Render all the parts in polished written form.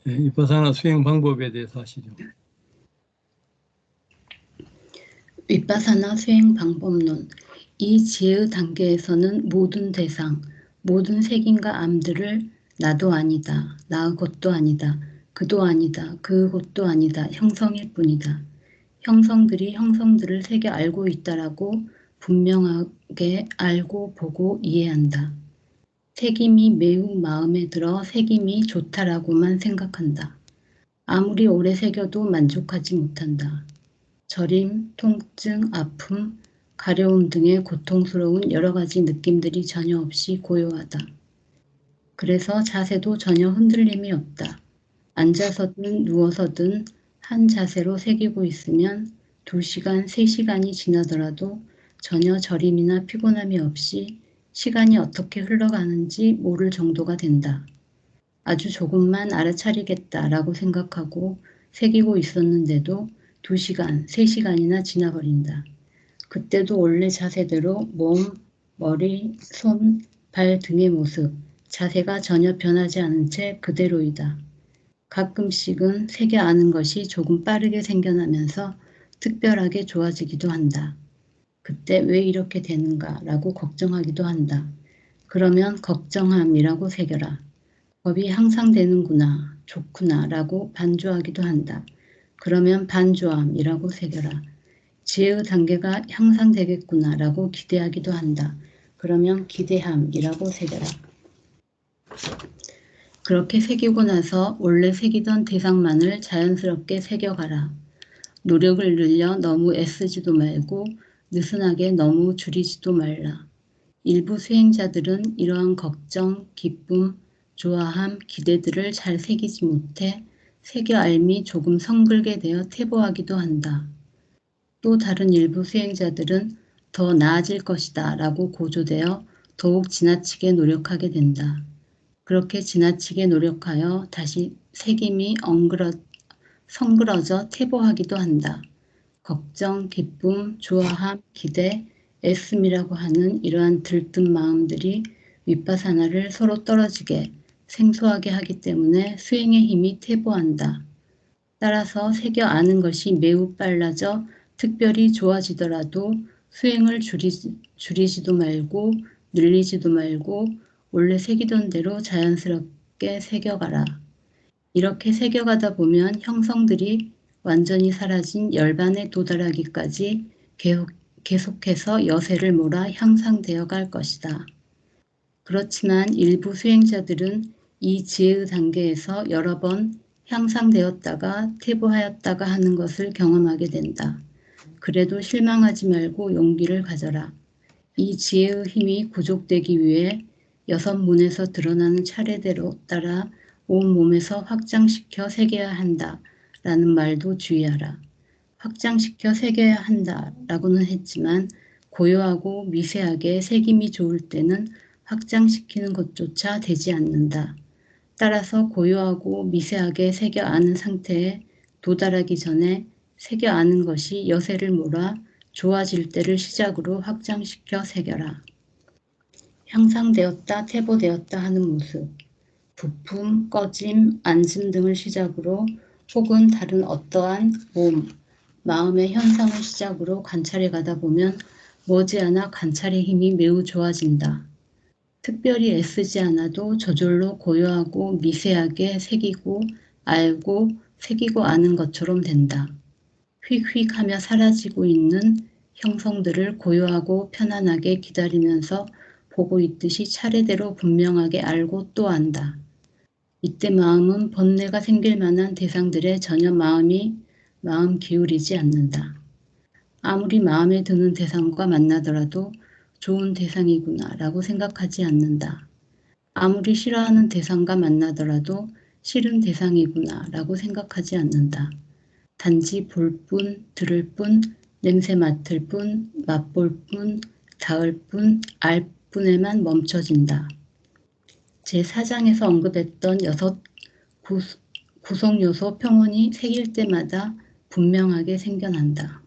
윗바사나 수행 방법에 대해서 하시죠. 윗바사나 수행 방법론. 이 지혜의 단계에서는 모든 대상, 모든 색인과 암들을 나도 아니다, 나의 것도 아니다, 그도 아니다, 그 것도 아니다, 형성일 뿐이다. 형성들이 형성들을 새겨 알고 있다라고 분명하게 알고 보고 이해한다. 새김이 매우 마음에 들어 새김이 좋다라고만 생각한다. 아무리 오래 새겨도 만족하지 못한다. 저림, 통증, 아픔, 가려움 등의 고통스러운 여러 가지 느낌들이 전혀 없이 고요하다. 그래서 자세도 전혀 흔들림이 없다. 앉아서든 누워서든 한 자세로 새기고 있으면 2시간, 3시간이 지나더라도 전혀 저림이나 피곤함이 없이 시간이 어떻게 흘러가는지 모를 정도가 된다. 아주 조금만 알아차리겠다라고 생각하고 새기고 있었는데도 2시간, 3시간이나 지나버린다. 그때도 원래 자세대로 몸, 머리, 손, 발 등의 모습, 자세가 전혀 변하지 않은 채 그대로이다. 가끔씩은 새겨 아는 것이 조금 빠르게 생겨나면서 특별하게 좋아지기도 한다. 그때 왜 이렇게 되는가 라고 걱정하기도 한다. 그러면 걱정함이라고 새겨라. 법이 항상 되는구나, 좋구나 라고 반주하기도 한다. 그러면 반주함이라고 새겨라. 지혜의 단계가 향상되겠구나 라고 기대하기도 한다. 그러면 기대함이라고 새겨라. 그렇게 새기고 나서 원래 새기던 대상만을 자연스럽게 새겨가라. 노력을 늘려 너무 애쓰지도 말고 느슨하게 너무 줄이지도 말라. 일부 수행자들은 이러한 걱정, 기쁨, 좋아함, 기대들을 잘 새기지 못해 새겨 알미 조금 성글게 되어 퇴보하기도 한다. 또 다른 일부 수행자들은 더 나아질 것이다 라고 고조되어 더욱 지나치게 노력하게 된다. 그렇게 지나치게 노력하여 다시 새김이 성그러져 퇴보하기도 한다. 걱정, 기쁨, 좋아함, 기대, 애씀이라고 하는 이러한 들뜬 마음들이 윗바사나를 서로 떨어지게 생소하게 하기 때문에 수행의 힘이 퇴보한다. 따라서 새겨 아는 것이 매우 빨라져 특별히 좋아지더라도 수행을 줄이지도 말고 늘리지도 말고 원래 새기던 대로 자연스럽게 새겨가라. 이렇게 새겨가다 보면 형성들이 완전히 사라진 열반에 도달하기까지 계속해서 여세를 몰아 향상되어 갈 것이다. 그렇지만 일부 수행자들은 이 지혜의 단계에서 여러 번 향상되었다가 퇴보하였다가 하는 것을 경험하게 된다. 그래도 실망하지 말고 용기를 가져라. 이 지혜의 힘이 구족되기 위해 6문에서 드러나는 차례대로 따라 온 몸에서 확장시켜 새겨야 한다 라는 말도 주의하라. 확장시켜 새겨야 한다 라고는 했지만 고요하고 미세하게 새김이 좋을 때는 확장시키는 것조차 되지 않는다. 따라서 고요하고 미세하게 새겨 아는 상태에 도달하기 전에 새겨 아는 것이 여세를 몰아 좋아질 때를 시작으로 확장시켜 새겨라. 향상되었다, 퇴보되었다 하는 모습, 부품, 꺼짐, 앉음 등을 시작으로 혹은 다른 어떠한 몸, 마음의 현상을 시작으로 관찰해 가다 보면 머지않아 관찰의 힘이 매우 좋아진다. 특별히 애쓰지 않아도 저절로 고요하고 미세하게 새기고 알고 새기고 아는 것처럼 된다. 휙휙 하며 사라지고 있는 형성들을 고요하고 편안하게 기다리면서 보고 있듯이 차례대로 분명하게 알고 또 안다. 이때 마음은 번뇌가 생길 만한 대상들에 전혀 마음 기울이지 않는다. 아무리 마음에 드는 대상과 만나더라도 좋은 대상이구나 라고 생각하지 않는다. 아무리 싫어하는 대상과 만나더라도 싫은 대상이구나 라고 생각하지 않는다. 단지 볼 뿐, 들을 뿐, 냄새 맡을 뿐, 맛볼 뿐, 닿을 뿐, 알 뿐에만 멈춰진다. 제4장에서 언급했던 6 구성요소 평온이 새길 때마다 분명하게 생겨난다.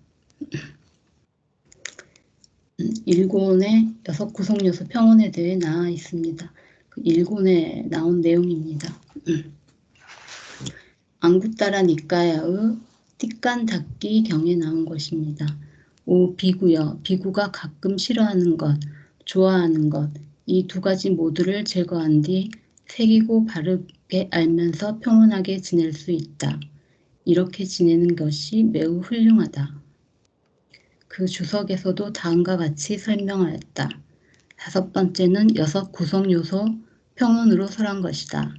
일본의 6 구성요소 평온에 대해 나와 있습니다. 그 일본에 나온 내용입니다. 앙구따라 니까야의 띠깐 닦기 경에 나온 것입니다. 오 비구여, 비구가 가끔 싫어하는 것, 좋아하는 것, 이 두 가지 모두를 제거한 뒤 새기고 바르게 알면서 평온하게 지낼 수 있다. 이렇게 지내는 것이 매우 훌륭하다. 그 주석에서도 다음과 같이 설명하였다. 5번째는 6 구성 요소 평온으로 설한 것이다.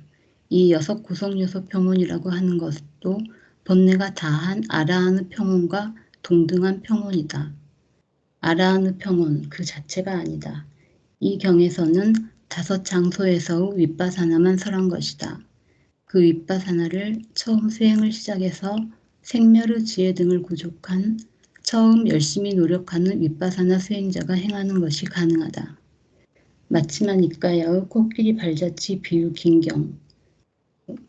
이 6 구성 요소 평온이라고 하는 것도 본내가 다한 아라하느 평온과 동등한 평온이다. 아라하느 평온 그 자체가 아니다. 이 경에서는 5 장소에서의 윗바사나만 설한 것이다. 그 윗바사나를 처음 수행을 시작해서 생멸의 지혜 등을 구족한 처음 열심히 노력하는 윗바사나 수행자가 행하는 것이 가능하다. 마치만 이까야의 코끼리 발자취 비유 긴경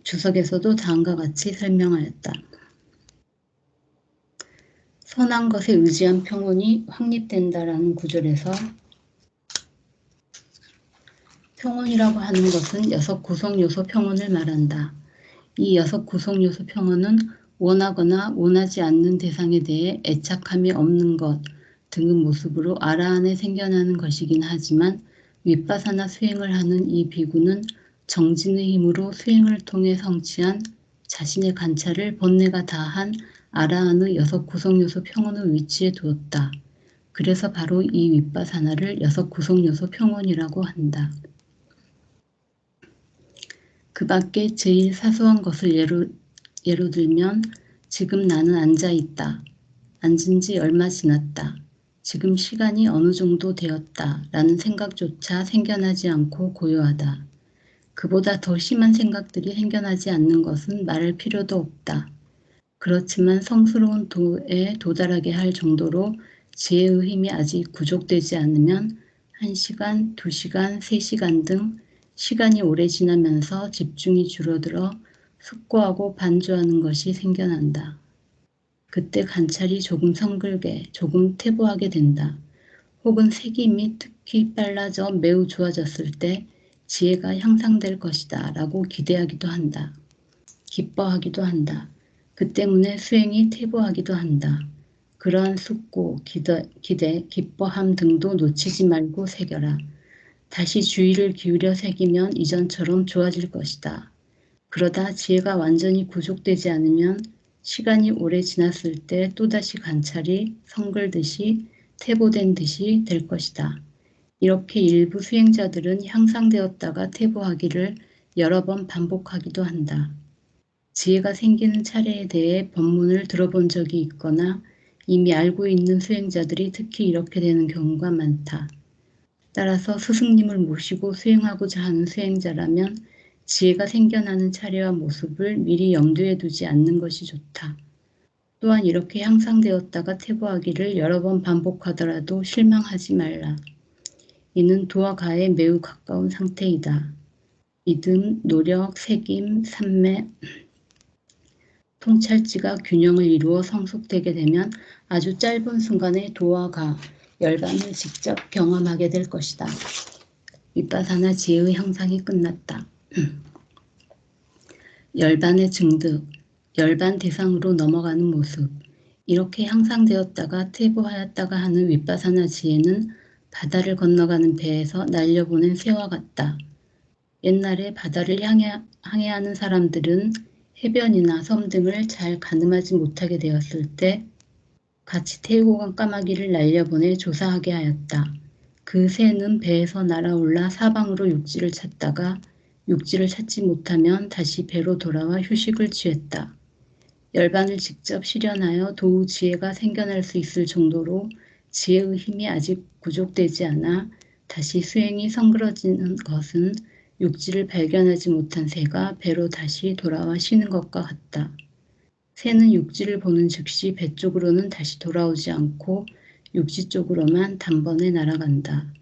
주석에서도 다음과 같이 설명하였다. 선한 것에 의지한 평온이 확립된다라는 구절에서 평온이라고 하는 것은 6 구성 요소 평온을 말한다. 이 6 구성 요소 평온은 원하거나 원하지 않는 대상에 대해 애착함이 없는 것 등의 모습으로 아라한에 생겨나는 것이긴 하지만 윗바사나 수행을 하는 이 비구는 정진의 힘으로 수행을 통해 성취한 자신의 관찰을 본내가 다한 아라한의 6 구성 요소 평온의 위치에 두었다. 그래서 바로 이 윗바사나를 6 구성 요소 평온이라고 한다. 그 밖에 제일 사소한 것을 예로 들면 지금 나는 앉아 있다. 앉은 지 얼마 지났다. 지금 시간이 어느 정도 되었다. 라는 생각조차 생겨나지 않고 고요하다. 그보다 더 심한 생각들이 생겨나지 않는 것은 말할 필요도 없다. 그렇지만 성스러운 도에 도달하게 할 정도로 지혜의 힘이 아직 구족되지 않으면 1시간, 2시간, 3시간 등 시간이 오래 지나면서 집중이 줄어들어 숙고하고 반주하는 것이 생겨난다. 그때 관찰이 조금 성글게, 조금 퇴보하게 된다. 혹은 색임이 특히 빨라져 매우 좋아졌을 때 지혜가 향상될 것이다 라고 기대하기도 한다. 기뻐하기도 한다. 그 때문에 수행이 퇴보하기도 한다. 그러한 숙고, 기대, 기뻐함 등도 놓치지 말고 새겨라. 다시 주의를 기울여 새기면 이전처럼 좋아질 것이다. 그러다 지혜가 완전히 구족되지 않으면 시간이 오래 지났을 때 또다시 관찰이 성글듯이 퇴보된 듯이 될 것이다. 이렇게 일부 수행자들은 향상되었다가 퇴보하기를 여러 번 반복하기도 한다. 지혜가 생기는 차례에 대해 법문을 들어본 적이 있거나 이미 알고 있는 수행자들이 특히 이렇게 되는 경우가 많다. 따라서 스승님을 모시고 수행하고자 하는 수행자라면 지혜가 생겨나는 차례와 모습을 미리 염두에 두지 않는 것이 좋다. 또한 이렇게 향상되었다가 퇴보하기를 여러 번 반복하더라도 실망하지 말라. 이는 도와 가에 매우 가까운 상태이다. 믿음, 노력, 책임, 삼매, 통찰지가 균형을 이루어 성숙되게 되면 아주 짧은 순간에 도와 가, 열반을 직접 경험하게 될 것이다. 윗바사나 지혜의 향상이 끝났다. 열반의 증득, 열반 대상으로 넘어가는 모습. 이렇게 향상되었다가 퇴보하였다가 하는 윗바사나 지혜는 바다를 건너가는 배에서 날려보낸 새와 같다. 옛날에 바다를 항해하는 사람들은 해변이나 섬 등을 잘 가늠하지 못하게 되었을 때 같이 태우고 간 까마귀를 날려보내 조사하게 하였다. 그 새는 배에서 날아올라 사방으로 육지를 찾다가 육지를 찾지 못하면 다시 배로 돌아와 휴식을 취했다. 열반을 직접 실현하여 도우 지혜가 생겨날 수 있을 정도로 지혜의 힘이 아직 구족되지 않아 다시 수행이 성그러지는 것은 육지를 발견하지 못한 새가 배로 다시 돌아와 쉬는 것과 같다. 새는 육지를 보는 즉시 배 쪽으로는 다시 돌아오지 않고 육지 쪽으로만 단번에 날아간다.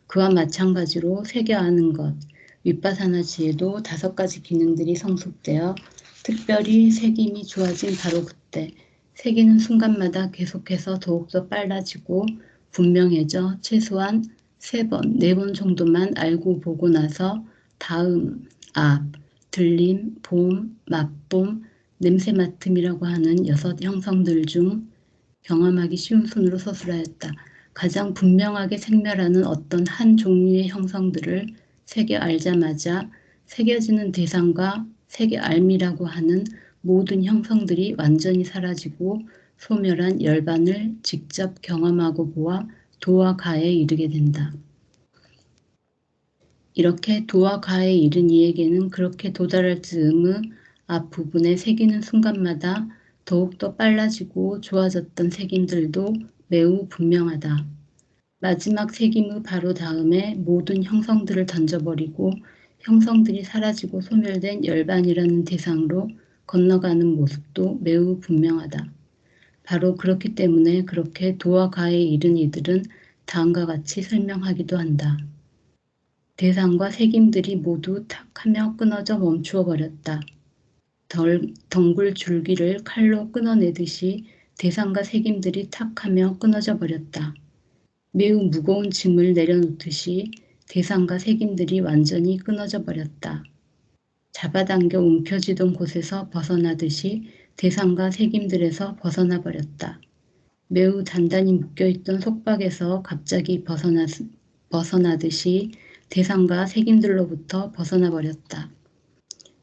그와 마찬가지로 새겨하는 것, 윗바사나 지혜도 5가지 기능들이 성숙되어 특별히 새김이 좋아진 바로 그때 새기는 순간마다 계속해서 더욱더 빨라지고 분명해져 최소한 3번, 4번 정도만 알고 보고 나서 다음, 앞, 들림, 봄, 맛봄, 냄새 맡음이라고 하는 6 형성들 중 경험하기 쉬운 순으로 서술하였다. 가장 분명하게 생멸하는 어떤 한 종류의 형성들을 새겨 알자마자 새겨지는 대상과 새겨 알미라고 하는 모든 형성들이 완전히 사라지고 소멸한 열반을 직접 경험하고 보아 도와 가에 이르게 된다. 이렇게 도와 가에 이른 이에게는 그렇게 도달할 즈음의 앞부분에 새기는 순간마다 더욱더 빨라지고 좋아졌던 새김들도 매우 분명하다. 마지막 새김의 바로 다음에 모든 형성들을 던져버리고 형성들이 사라지고 소멸된 열반이라는 대상으로 건너가는 모습도 매우 분명하다. 바로 그렇기 때문에 그렇게 도와 가에 이른 이들은 다음과 같이 설명하기도 한다. 대상과 새김들이 모두 탁 하며 끊어져 멈추어 버렸다. 덩굴 줄기를 칼로 끊어내듯이 대상과 새김들이 탁 하며 끊어져 버렸다. 매우 무거운 짐을 내려놓듯이 대상과 새김들이 완전히 끊어져 버렸다. 잡아당겨 움켜쥐던 곳에서 벗어나듯이 대상과 새김들에서 벗어나 버렸다. 매우 단단히 묶여있던 속박에서 갑자기 벗어나듯이 대상과 새김들로부터 벗어나 버렸다.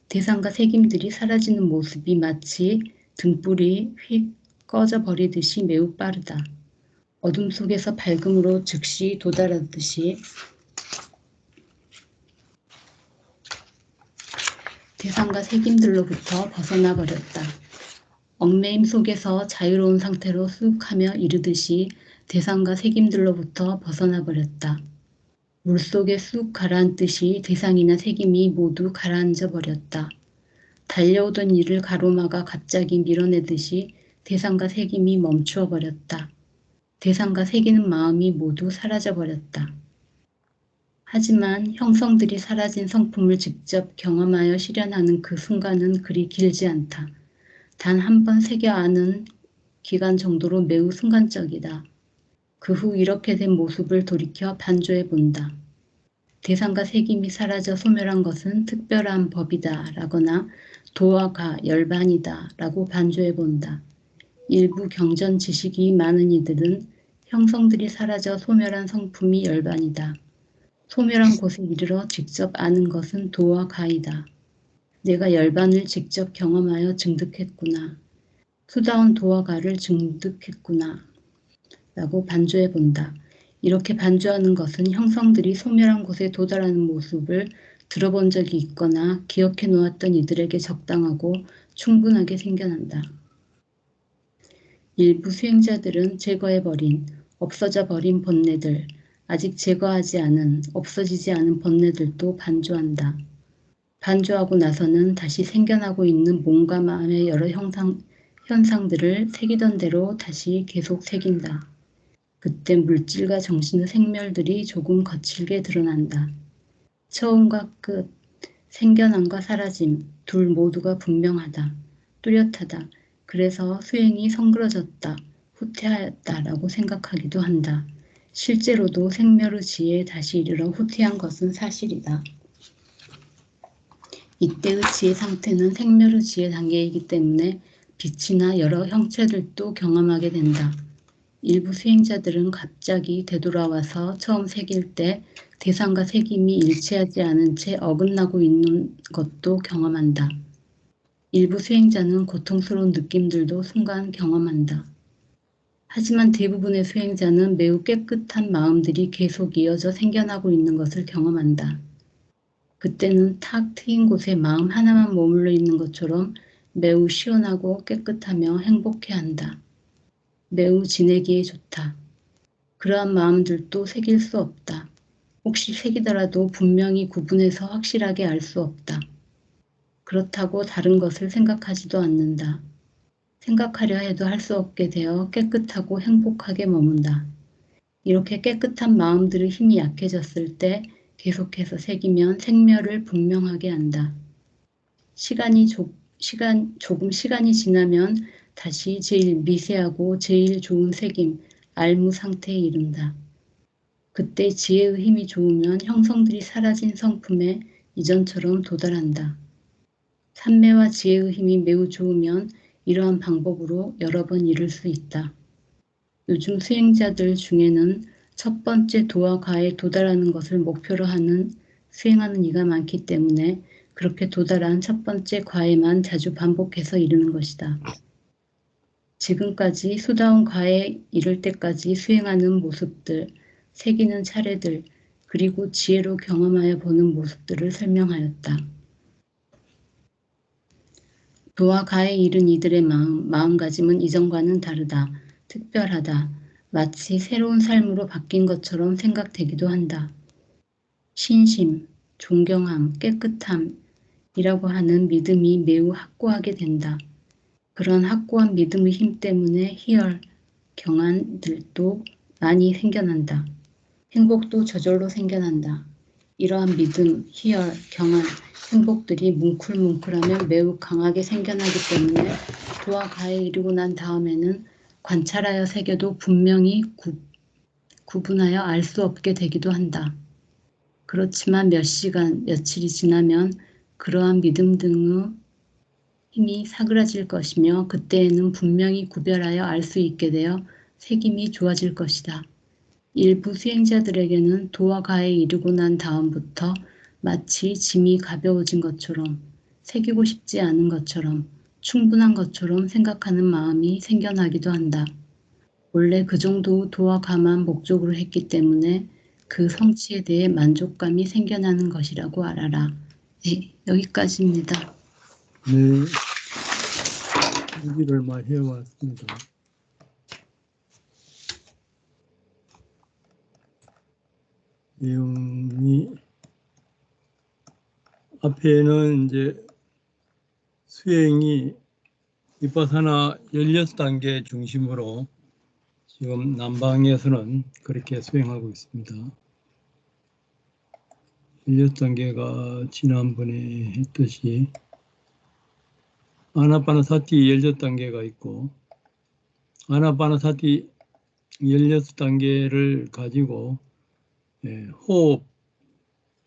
대상과 새김들이 사라지는 모습이 마치 등불이 휙 꺼져 버리듯이 매우 빠르다. 어둠 속에서 밝음으로 즉시 도달하듯이 대상과 새김들로부터 벗어나 버렸다. 얽매임 속에서 자유로운 상태로 쑥 하며 이르듯이 대상과 새김들로부터 벗어나 버렸다. 물속에 쑥 가라앉듯이 대상이나 새김이 모두 가라앉아 버렸다. 달려오던 이를 가로막아 갑자기 밀어내듯이 대상과 새김이 멈추어 버렸다. 대상과 새기는 마음이 모두 사라져 버렸다. 하지만 형성들이 사라진 성품을 직접 경험하여 실현하는 그 순간은 그리 길지 않다. 단 한 번 새겨 아는 기간 정도로 매우 순간적이다. 그 후 이렇게 된 모습을 돌이켜 반조해 본다. 대상과 새김이 사라져 소멸한 것은 특별한 법이다 라거나 도와 가 열반이다 라고 반조해 본다. 일부 경전 지식이 많은 이들은 형성들이 사라져 소멸한 성품이 열반이다. 소멸한 곳에 이르러 직접 아는 것은 도와 가이다. 내가 열반을 직접 경험하여 증득했구나. 수다운 도와 가를 증득했구나. 라고 반조해 본다. 이렇게 반조하는 것은 형성들이 소멸한 곳에 도달하는 모습을 들어본 적이 있거나 기억해 놓았던 이들에게 적당하고 충분하게 생겨난다. 일부 수행자들은 제거해버린, 없어져 버린 번뇌들, 아직 제거하지 않은, 없어지지 않은 번뇌들도 반조한다. 반조하고 나서는 다시 생겨나고 있는 몸과 마음의 여러 현상들을 새기던 대로 다시 계속 새긴다. 그때 물질과 정신의 생멸들이 조금 거칠게 드러난다. 처음과 끝, 생겨남과 사라짐, 둘 모두가 분명하다. 뚜렷하다. 그래서 수행이 성그러졌다, 후퇴하였다라고 생각하기도 한다. 실제로도 생멸의 지혜에 다시 이르러 후퇴한 것은 사실이다. 이때의 지혜 상태는 생멸의 지혜 단계이기 때문에 빛이나 여러 형체들도 경험하게 된다. 일부 수행자들은 갑자기 되돌아와서 처음 새길 때 대상과 새김이 일치하지 않은 채 어긋나고 있는 것도 경험한다. 일부 수행자는 고통스러운 느낌들도 순간 경험한다. 하지만 대부분의 수행자는 매우 깨끗한 마음들이 계속 이어져 생겨나고 있는 것을 경험한다. 그때는 탁 트인 곳에 마음 하나만 머물러 있는 것처럼 매우 시원하고 깨끗하며 행복해한다. 매우 지내기에 좋다. 그러한 마음들도 새길 수 없다. 혹시 새기더라도 분명히 구분해서 확실하게 알 수 없다. 그렇다고 다른 것을 생각하지도 않는다. 생각하려 해도 할 수 없게 되어 깨끗하고 행복하게 머문다. 이렇게 깨끗한 마음들의 힘이 약해졌을 때 계속해서 새기면 생멸을 분명하게 한다. 조금 시간이 지나면 다시 제일 미세하고 제일 좋은 새김, 알무 상태에 이른다. 그때 지혜의 힘이 좋으면 형성들이 사라진 성품에 이전처럼 도달한다. 삼매와 지혜의 힘이 매우 좋으면 이러한 방법으로 여러 번 이룰 수 있다. 요즘 수행자들 중에는 첫 번째 도와 가에 도달하는 것을 목표로 수행하는 이가 많기 때문에 그렇게 도달한 첫 번째 과에만 자주 반복해서 이루는 것이다. 지금까지 수다운 과에 이를 때까지 수행하는 모습들, 새기는 차례들, 그리고 지혜로 경험하여 보는 모습들을 설명하였다. 도와 가에 이른 이들의 마음가짐은 이전과는 다르다. 특별하다. 마치 새로운 삶으로 바뀐 것처럼 생각되기도 한다. 신심, 존경함, 깨끗함이라고 하는 믿음이 매우 확고하게 된다. 그런 확고한 믿음의 힘 때문에 희열, 경안들도 많이 생겨난다. 행복도 저절로 생겨난다. 이러한 믿음, 희열, 경안, 행복들이 뭉클뭉클하면 매우 강하게 생겨나기 때문에 도와 가에 이르고 난 다음에는 관찰하여 새겨도 분명히 구분하여 알 수 없게 되기도 한다. 그렇지만 몇 시간, 며칠이 지나면 그러한 믿음 등의 힘이 사그라질 것이며 그때에는 분명히 구별하여 알 수 있게 되어 새김이 좋아질 것이다. 일부 수행자들에게는 도와 가에 이르고 난 다음부터 마치 짐이 가벼워진 것처럼, 새기고 싶지 않은 것처럼, 충분한 것처럼 생각하는 마음이 생겨나기도 한다. 원래 그 정도 도와 가만 목적으로 했기 때문에 그 성취에 대해 만족감이 생겨나는 것이라고 알아라. 네, 여기까지입니다. 네, 얘기를 많이 해왔습니다. 내용이 앞에는 이제 수행이 비파사나 16단계 중심으로 지금 남방에서는 그렇게 수행하고 있습니다. 16단계가 지난번에 했듯이 아나파나사티 16단계가 있고 아나파나사티 16단계를 가지고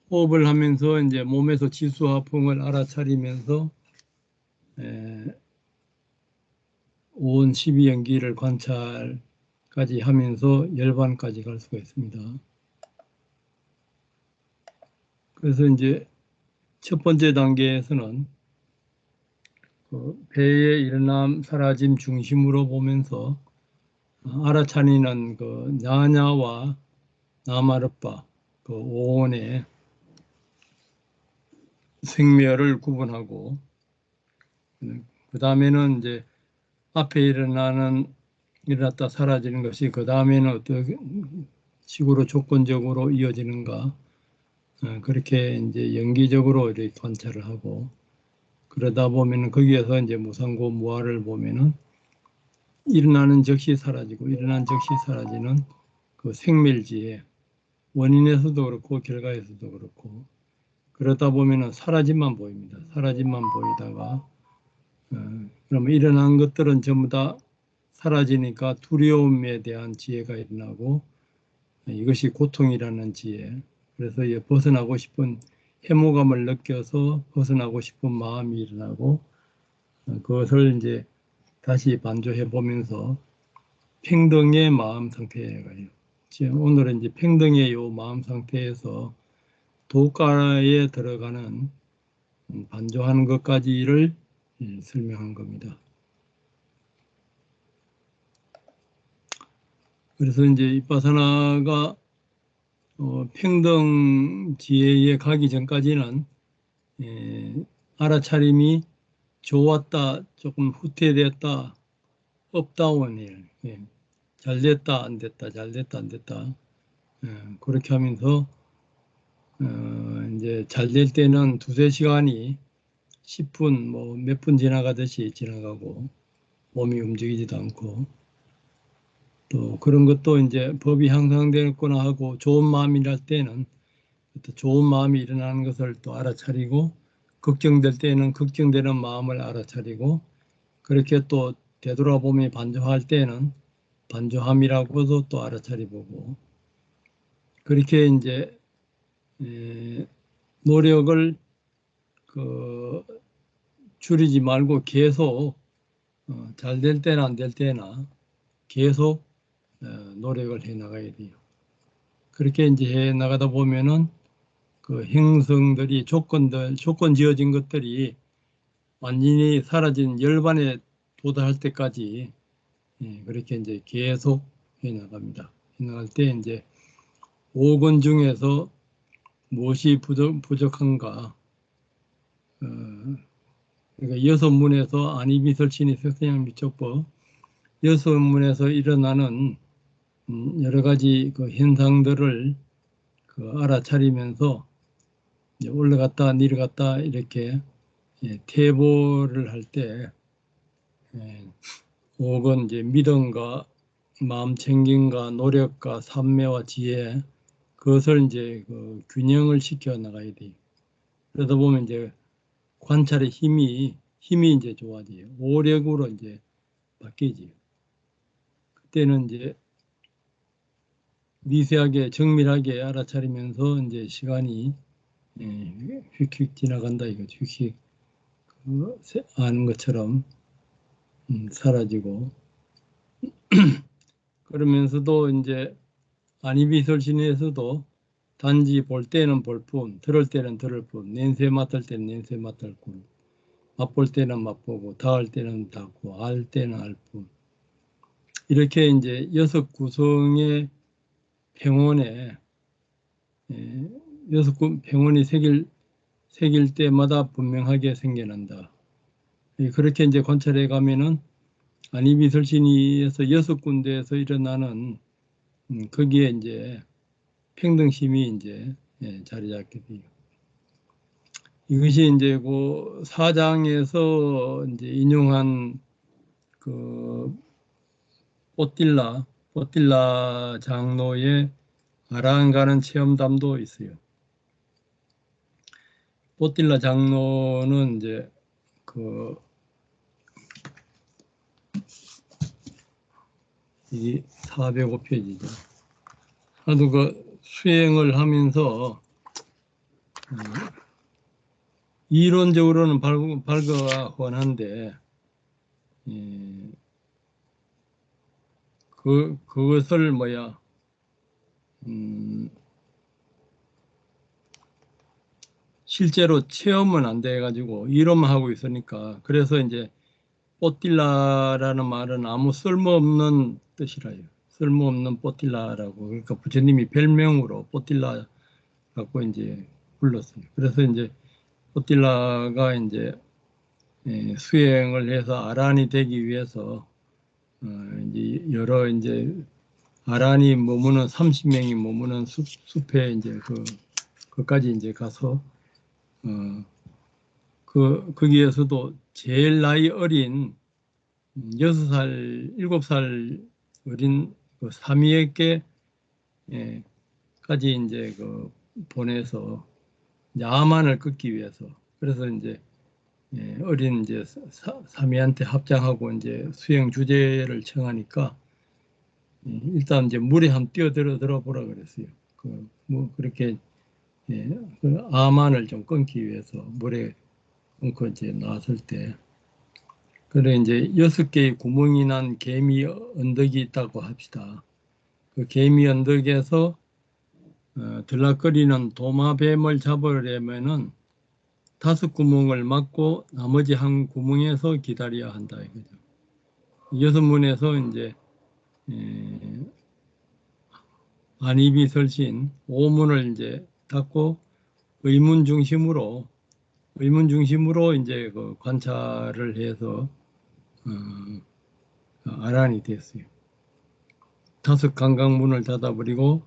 호흡을 하면서 이제 몸에서 지수화풍을 알아차리면서 온 12연기를 관찰까지 하면서 열반까지 갈 수가 있습니다. 그래서 이제 첫 번째 단계에서는 그 배의 일어남 사라짐 중심으로 보면서 알아차리는 그 나냐와 나마르파 그 오온의 생멸을 구분하고 그 다음에는 이제 앞에 일어났다 사라지는 것이 그 다음에는 어떤 식으로 조건적으로 이어지는가 그렇게 이제 연기적으로 이렇게 관찰을 하고 그러다 보면은 거기에서 이제 무상고 무아를 보면은 일어나는 즉시 사라지고 일어난 즉시 사라지는 그 생멸지에 원인에서도 그렇고 결과에서도 그렇고 그러다 보면은 사라짐만 보입니다. 사라짐만 보이다가 그러면 일어난 것들은 전부 다 사라지니까 두려움에 대한 지혜가 일어나고 이것이 고통이라는 지혜. 그래서 벗어나고 싶은 해모감을 느껴서 벗어나고 싶은 마음이 일어나고 그것을 이제 다시 반조해 보면서 평등의 마음 상태에 가요. 오늘은 이제 평등의 요 마음 상태에서 도가에 들어가는 반조하는 것까지를 설명한 겁니다. 그래서 이제 이빠사나가 평등 지혜에 가기 전까지는 알아차림이 좋았다, 조금 후퇴됐다, 업다운이에요. 잘 됐다, 안 됐다, 잘 됐다, 안 됐다. 그렇게 하면서 이제 잘 될 때는 두세 시간이 10분, 뭐 몇 분 지나가듯이 지나가고 몸이 움직이지도 않고 또 그런 것도 이제 법이 향상되거나 하고 좋은 마음이 날 때는 또 좋은 마음이 일어나는 것을 또 알아차리고 걱정될 때는 걱정되는 마음을 알아차리고 그렇게 또 되돌아보며 반조할 때는 반조함이라고도 또 알아차리보고 그렇게 이제 노력을 그 줄이지 말고 계속 잘 될 때나 안 될 때나 계속 노력을 해 나가야 돼요. 그렇게 이제 해 나가다 보면은 그 행성들이 조건 지어진 것들이 완전히 사라진 열반에 도달할 때까지 그렇게 이제 계속 해 나갑니다. 해 나갈 때 이제 5권 중에서 무엇이 부족한가? 그러니까 6문에서 안이비설신이 색성향 미촉법 6문에서 일어나는 여러 가지 그 현상들을 그 알아차리면서 이제 올라갔다 내려갔다 이렇게 퇴보를 할 때 5권 이제 믿음과 마음 챙김과 노력과 삼매와 지혜 그것을 이제 그 균형을 시켜 나가야 돼요. 그러다 보면 이제 관찰의 힘이 이제 좋아져요. 오력으로 이제 바뀌지요. 그때는 이제 미세하게 정밀하게 알아차리면서 이제 시간이 휙휙 지나간다 이거죠. 휙휙 아는 것처럼 사라지고 그러면서도 이제 안이비설신에서도 단지 볼 때는 볼 뿐, 들을 때는 들을 뿐, 냄새 맡을 때는 냄새 맡을 뿐, 맛볼 때는 맛보고, 닿을 때는 닿고, 알 때는 알 뿐. 이렇게 이제 6구성의 평온에 6평온이 새길 때마다 분명하게 생겨난다. 그렇게 이제 관찰해 가면은 안이비설신이에서 6군데에서 일어나는 거기에 이제 평등심이 이제 자리 잡게 돼요. 이것이 이제 그 사장에서 이제 인용한 그 뽀틸라 장로의 아라한 가는 체험담도 있어요. 뽀틸라 장로는 이제 그 이 405페이지죠. 하도 그 수행을 하면서 이론적으로는 발가원한데 그것을 실제로 체험은 안 돼가지고 이론만 하고 있으니까 그래서 이제 뽀틸라라는 말은 아무 쓸모없는 뜻이라요. 쓸모없는 뽀틸라라고 그러니까 부처님이 별명으로 뽀틸라 갖고 이제 불렀어요. 그래서 이제 뽀틸라가 이제 수행을 해서 아란이 되기 위해서 이제 여러 이제 아란이 머무는 30명이 머무는 숲에 이제 그까지 이제 가서 거기에서도 제일 나이 어린 6살, 7살 어린 그 사미에게 까지 이제 보내서 이제 아만을 끊기 위해서 그래서 이제 어린 이제 사미한테 합장하고 이제 수행 주제를 청하니까 일단 이제 물에 한번 뛰어들어 보라 그랬어요. 뭐 그렇게 그 아만을 좀 끊기 위해서 물에 끊고 이제 나왔을 때 그래 이제 6개의 구멍이 난 개미 언덕이 있다고 합시다. 그 개미 언덕에서 들락거리는 도마뱀을 잡으려면은 5구멍을 막고 나머지 한 구멍에서 기다려야 한다 이거죠. 6문에서 이제 안이비설신 5문을 이제 닫고 의문 중심으로 이제 그 관찰을 해서 아란이 됐어요. 5감각문을 닫아버리고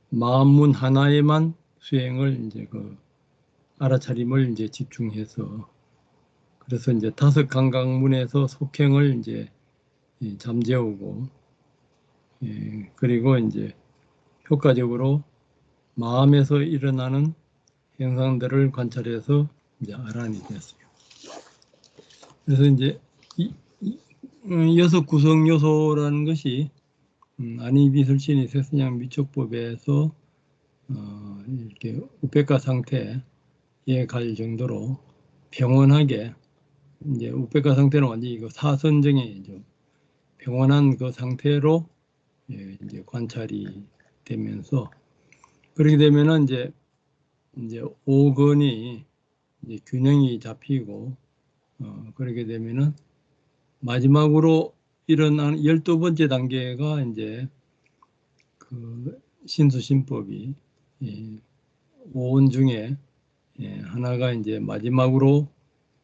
마음문 하나에만 수행을 이제 알아차림을 이제 집중해서 그래서 이제 5감각문에서 속행을 이제 잠재우고 그리고 이제 효과적으로 마음에서 일어나는 현상들을 관찰해서 이제 아란이 됐어요. 그래서 이제 6구성 요소라는 것이 안이비설신이 색선양 미촉법에서 이렇게 우백가 상태에 갈 정도로 평온하게 이제 우백화 상태는 완전히 이거 사선정액이죠. 평온한 그 상태로 이제 관찰이 되면서 그렇게 되면은 이제 오건이 이제 균형이 잡히고 그렇게 되면은 마지막으로 일어나는 12번째 단계가 이제 그 신수신법이 오온 중에 하나가 이제 마지막으로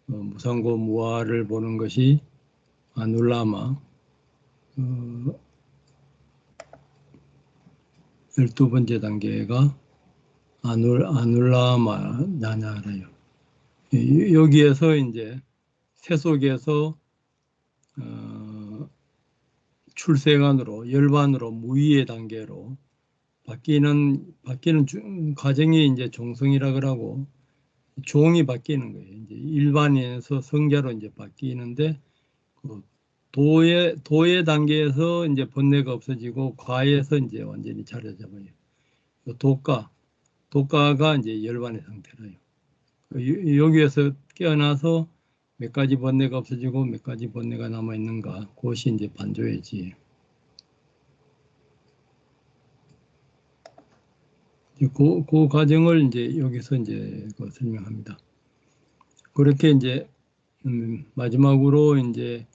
무상고 무아를 보는 것이 아눌라마 12번째 단계가 아눌라마 나냐라요. 여기에서 이제 세속에서 출세관으로 열반으로 무위의 단계로 바뀌는 과정이 이제 종성이라 그러고 종이 바뀌는 거예요. 이제 일반인에서 성자로 이제 바뀌는데 그 도의 단계에서 이제 번뇌가 없어지고 과에서 이제 완전히 자리 잡아요. 도가가 이제 열반의 상태라요. 여기에서 깨어나서 몇 가지 번뇌가 없어지고 몇 가지 번뇌가 남아 있는가, 그것이 이제 반조회지. 그 과정을 이제 여기서 이제 설명합니다. 그렇게 이제 마지막으로 이제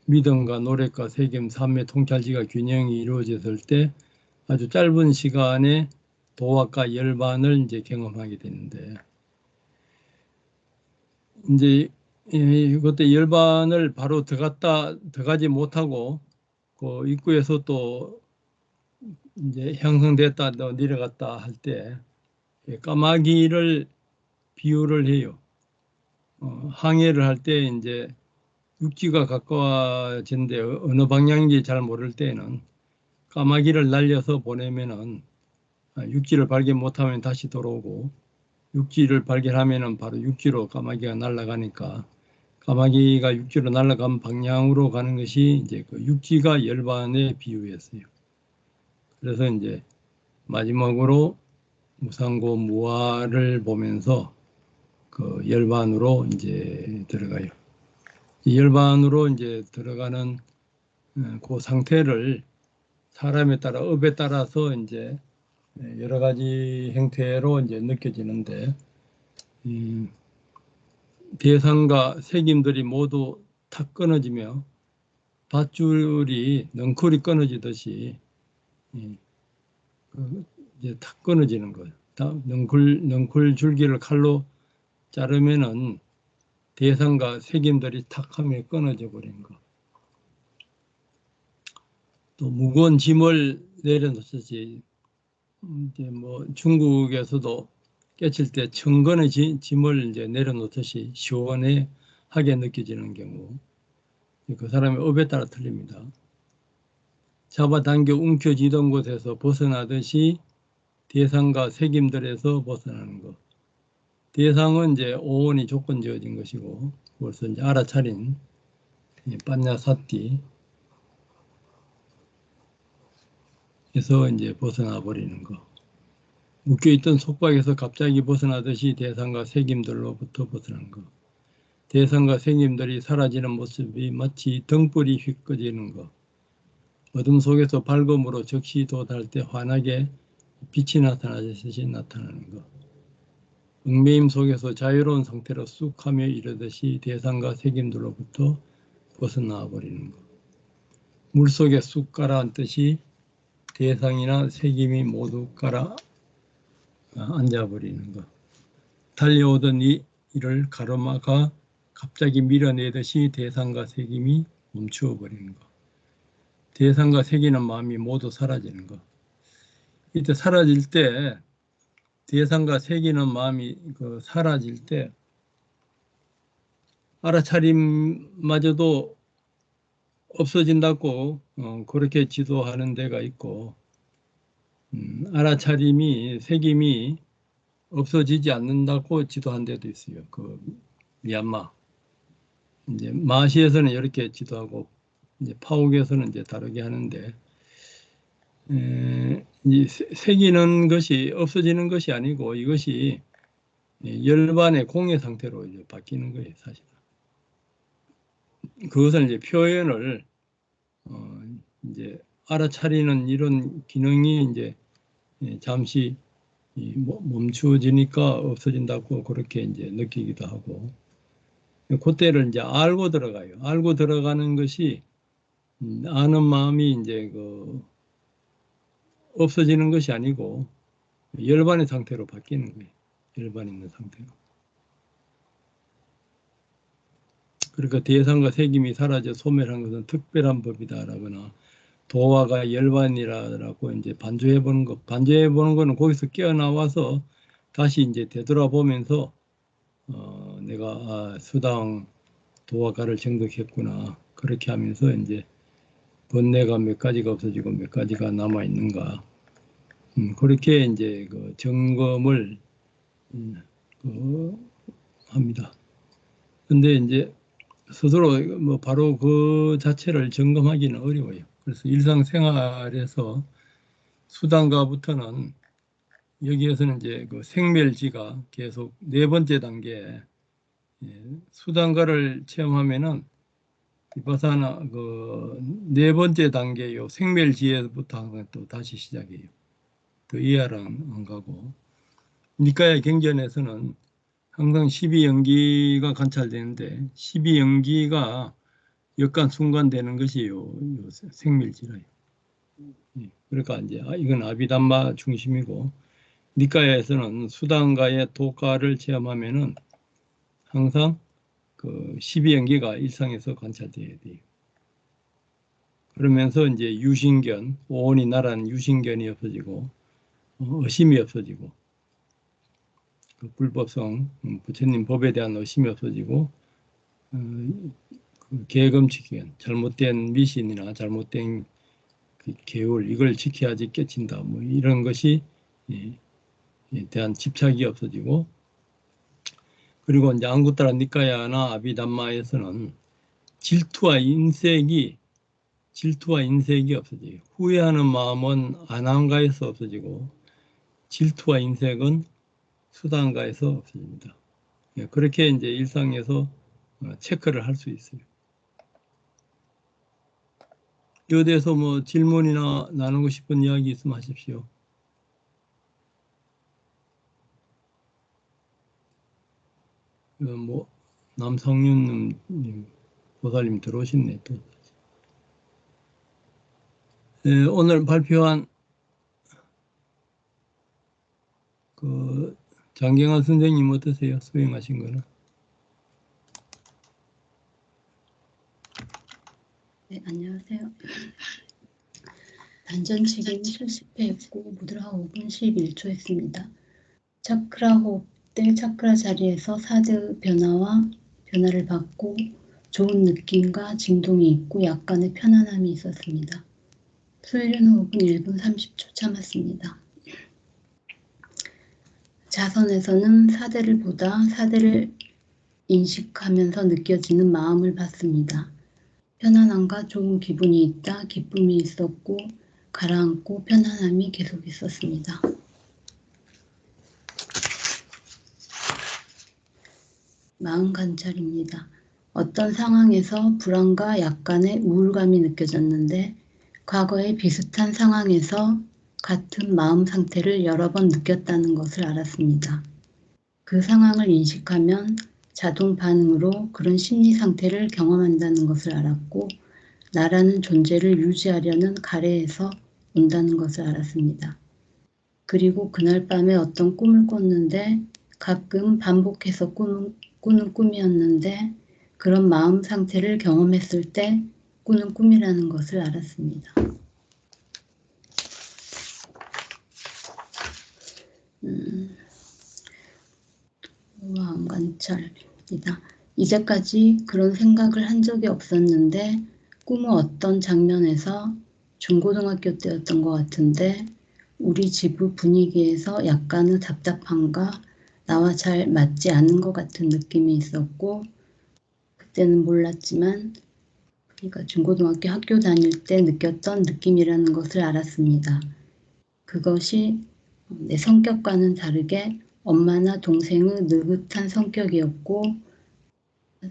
믿음과 노력과 세겜 삼매 통찰지가 균형이 이루어졌을 때 아주 짧은 시간에 도학과 열반을 이제 경험하게 되는데 이제 그때 열반을 바로 들어가지 못하고 그 입구에서 또 이제 형성됐다 또 내려갔다 할 때 까마귀를 비유를 해요. 항해를 할 때 이제 육지가 가까워진데 어느 방향인지 잘 모를 때는 까마귀를 날려서 보내면은 육지를 발견 못하면 다시 돌아오고 육지를 발견하면은 바로 육지로 까마귀가 날아가니까 까마귀가 육지로 날아간 방향으로 가는 것이 이제 그 육지가 열반의 비유였어요. 그래서 이제 마지막으로 무상고 무아를 보면서 그 열반으로 이제 들어가요. 이 열반으로 이제 들어가는 그 상태를 사람에 따라 업에 따라서 이제 여러 가지 형태로 이제 느껴지는데 대상과 색임들이 모두 탁 끊어지며 밧줄이 넝쿨이 끊어지듯이 이제 탁 끊어지는 거예요. 넝쿨 줄기를 칼로 자르면은 대상과 색임들이 탁 하며 끊어져 버린 거. 또 무거운 짐을 내려놓듯이 이제 뭐 중국에서도 깨칠 때 천건의 짐을 이제 내려놓듯이 시원하게 느껴지는 경우 그 사람의 업에 따라 틀립니다. 잡아당겨 움켜쥐던 곳에서 벗어나듯이 대상과 색임들에서 벗어나는 것. 대상은 이제 오온이 조건지어진 것이고 그것을 이제 알아차린 빠냐사띠에서 이제 벗어나 버리는 것. 묶여있던 속박에서 갑자기 벗어나듯이 대상과 색임들로부터 벗어난 것. 대상과 색임들이 사라지는 모습이 마치 등불이 휙 꺼지는 것. 어둠 속에서 밝음으로 적시 도달할 때 환하게 빛이 나타나듯이 나타나는 것. 얽매임 속에서 자유로운 상태로 쑥 하며 이르듯이 대상과 색임들로부터 벗어나 버리는 것. 물속에 쑥 가라앉듯이 대상이나 색임이 모두 앉아버리는 것. 달려오던 이를 가로막아 갑자기 밀어내듯이 대상과 색임이 멈추어버리는 것. 대상과 색이는 마음이 모두 사라지는 것. 이때 사라질 때 대상과 색이는 마음이 사라질 때 알아차림마저도 없어진다고 그렇게 지도하는 데가 있고 알아차림이 색임이 없어지지 않는다고 지도한 데도 있어요. 그 미얀마 이제 마시에서는 이렇게 지도하고 이제 파옥에서는 이제 다르게 하는데 이 새기는 것이 없어지는 것이 아니고 이것이 열반의 공의 상태로 이제 바뀌는 거예요, 사실은. 그것을 이제 표현을 이제 알아차리는 이런 기능이 이제 잠시 멈추어지니까 없어진다고 그렇게 이제 느끼기도 하고, 그때를 이제 알고 들어가요. 알고 들어가는 것이 아는 마음이 이제 없어지는 것이 아니고 열반의 상태로 바뀌는 거예요. 열반 있는 상태로. 그러니까 대상과 색임이 사라져 소멸한 것은 특별한 법이다라거나 도화가 열반이라고 이제 반주해 보는 것. 반주해 보는 거는 거기서 깨어나와서 다시 이제 되돌아보면서 내가 수당 도화가를 정독했구나. 그렇게 하면서 이제 번뇌가 몇 가지가 없어지고 몇 가지가 남아 있는가. 그렇게 이제 그 점검을 합니다. 근데 이제 스스로 뭐 바로 그 자체를 점검하기는 어려워요. 그래서 일상생활에서 수단가부터는 여기에서는 이제 그 생멸지가 계속 네 번째 단계 수단가를 체험하면은 비파사나 그 네 번째 단계 요 생멸지에부터 또 다시 시작해요. 더 이하랑 안 가고 니까야 경전에서는 항상 12연기가 관찰되는데 12연기가 역간 순간 되는 것이 요 생멸지라요. 그러니까 이제 이건 아비담마 중심이고 니까야에서는 수단가의 도가를 체험하면은 항상 그 12연기가 일상에서 관찰돼야 돼요. 그러면서 이제 유신견, 오온이 나라는 유신견이 없어지고 의심이 없어지고 그 불법성, 부처님 법에 대한 의심이 없어지고 그 계금치견, 잘못된 미신이나 잘못된 그 계율 이걸 지켜야지 깨친다. 뭐 이런 것이 대한 집착이 없어지고 그리고 이제 앙구타라 니까야나 아비담마에서는 질투와 인색이 없어져요. 후회하는 마음은 안한가에서 없어지고 질투와 인색은 수단가에서 없어집니다. 그렇게 이제 일상에서 체크를 할 수 있어요. 이에 대해서 뭐 질문이나 나누고 싶은 이야기 있으면 하십시오. 뭐 남성윤님 보살님 들어오셨네 또. 오늘 발표한 그 장경환 선생님 어떠세요? 수행하신 거는? 네, 안녕하세요. 단전치기는 70회 했고 무드라 호흡은 11초 했습니다. 차크라 호흡 때 차크라 자리에서 사드 변화를 받고 좋은 느낌과 진동이 있고 약간의 편안함이 있었습니다. 수일련 호흡은 1분 30초 참았습니다. 자선에서는 사대를 인식하면서 느껴지는 마음을 봤습니다. 편안함과 좋은 기분이 있다, 기쁨이 있었고 가라앉고 편안함이 계속 있었습니다. 마음 관찰입니다. 어떤 상황에서 불안과 약간의 우울감이 느껴졌는데 과거에 비슷한 상황에서 같은 마음 상태를 여러 번 느꼈다는 것을 알았습니다. 그 상황을 인식하면 자동 반응으로 그런 심리 상태를 경험한다는 것을 알았고 나라는 존재를 유지하려는 가래에서 온다는 것을 알았습니다. 그리고 그날 밤에 어떤 꿈을 꿨는데 가끔 반복해서 꾸는 꿈이었는데 그런 마음 상태를 경험했을 때 꾸는 꿈이라는 것을 알았습니다. 마음 관찰입니다. 이제까지 그런 생각을 한 적이 없었는데 꿈은 어떤 장면에서 중고등학교 때였던 것 같은데 우리 집의 분위기에서 약간의 답답함과 나와 잘 맞지 않은 것 같은 느낌이 있었고 그때는 몰랐지만 그러니까 중고등학교 학교 다닐 때 느꼈던 느낌이라는 것을 알았습니다. 그것이 내 성격과는 다르게 엄마나 동생의 느긋한 성격이었고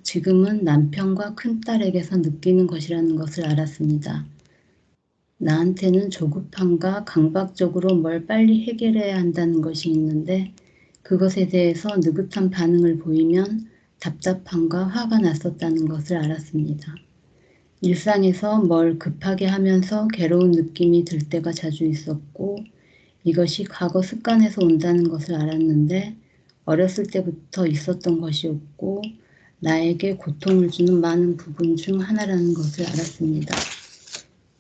지금은 남편과 큰딸에게서 느끼는 것이라는 것을 알았습니다. 나한테는 조급함과 강박적으로 뭘 빨리 해결해야 한다는 것이 있는데 그것에 대해서 느긋한 반응을 보이면 답답함과 화가 났었다는 것을 알았습니다. 일상에서 뭘 급하게 하면서 괴로운 느낌이 들 때가 자주 있었고 이것이 과거 습관에서 온다는 것을 알았는데 어렸을 때부터 있었던 것이었고 나에게 고통을 주는 많은 부분 중 하나라는 것을 알았습니다.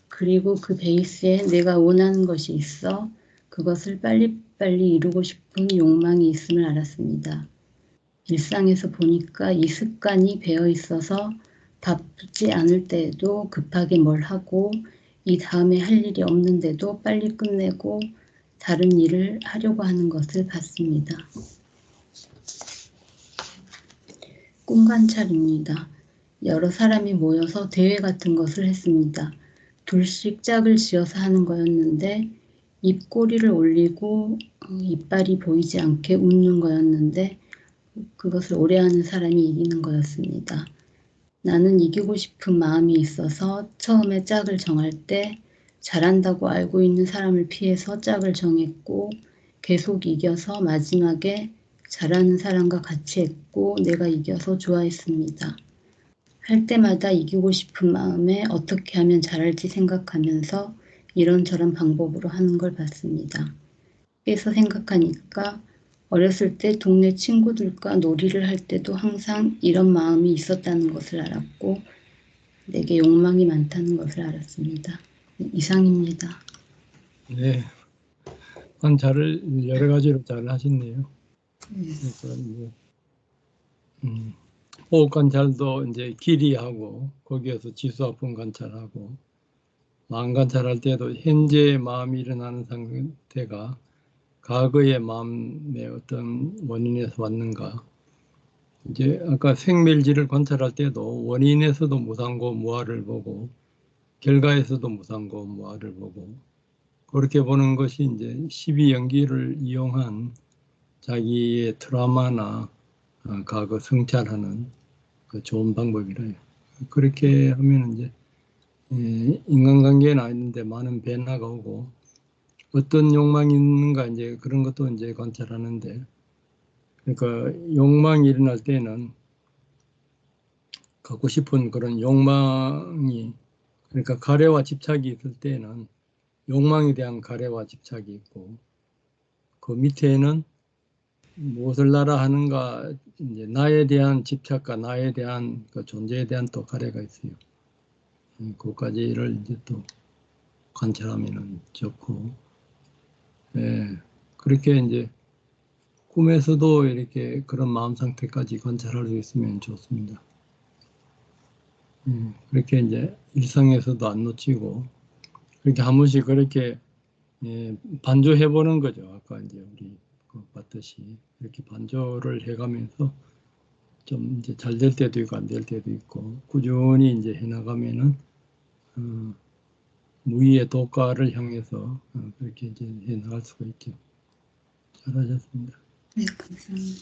그리고 그 베이스에 내가 원하는 것이 있어 그것을 빨리빨리 이루고 싶은 욕망이 있음을 알았습니다. 일상에서 보니까 이 습관이 배어 있어서 바쁘지 않을 때에도 급하게 뭘 하고 이 다음에 할 일이 없는데도 빨리 끝내고 다른 일을 하려고 하는 것을 봤습니다. 꿈 관찰입니다. 여러 사람이 모여서 대회 같은 것을 했습니다. 둘씩 짝을 지어서 하는 거였는데 입꼬리를 올리고 이빨이 보이지 않게 웃는 거였는데 그것을 오래 하는 사람이 이기는 거였습니다. 나는 이기고 싶은 마음이 있어서 처음에 짝을 정할 때 잘한다고 알고 있는 사람을 피해서 짝을 정했고 계속 이겨서 마지막에 잘하는 사람과 같이 했고 내가 이겨서 좋아했습니다. 할 때마다 이기고 싶은 마음에 어떻게 하면 잘할지 생각하면서 이런저런 방법으로 하는 걸 봤습니다. 그래서 생각하니까 어렸을 때 동네 친구들과 놀이를 할 때도 항상 이런 마음이 있었다는 것을 알았고 내게 욕망이 많다는 것을 알았습니다. 이상입니다. 네, 관찰을 여러 가지로 잘 하셨네요. 그러니까 이제, 호흡 관찰도 이제 길이하고 거기에서 지수화풍 관찰하고 마음 관찰할 때도 현재의 마음이 일어나는 상태가 과거의 마음의 어떤 원인에서 왔는가. 이제 아까 생멸지를 관찰할 때도 원인에서도 무상고 무아를 보고 결과에서도 무상고 무아를 보고 그렇게 보는 것이 이제 12연기를 이용한 자기의 트라우마나 과거 성찰하는 그 좋은 방법이래요. 그렇게 하면 이제 인간관계는 아닌데 많은 변화가 오고 어떤 욕망이 있는가 이제 그런 것도 이제 관찰하는데 그러니까 욕망이 일어날 때는 갖고 싶은 그런 욕망이 그러니까 가래와 집착이 있을 때는 욕망에 대한 가래와 집착이 있고 그 밑에는 무엇을 나라 하는가 이제 나에 대한 집착과 나에 대한 그 존재에 대한 또 가래가 있어요. 그까지를 이제 또 관찰하면은 좋고, 예, 그렇게 이제 꿈에서도 이렇게 그런 마음 상태까지 관찰할 수 있으면 좋습니다. 그렇게 이제 일상에서도 안 놓치고 그렇게 한 번씩 그렇게 반조해 보는 거죠. 아까 이제 우리 봤듯이 이렇게 반조를 해가면서 좀 이제 잘 될 때도 있고 안 될 때도 있고 꾸준히 이제 해나가면은 무의의 도가를 향해서 그렇게 이제 해나갈 수가 있죠. 잘하셨습니다. 네, 감사합니다.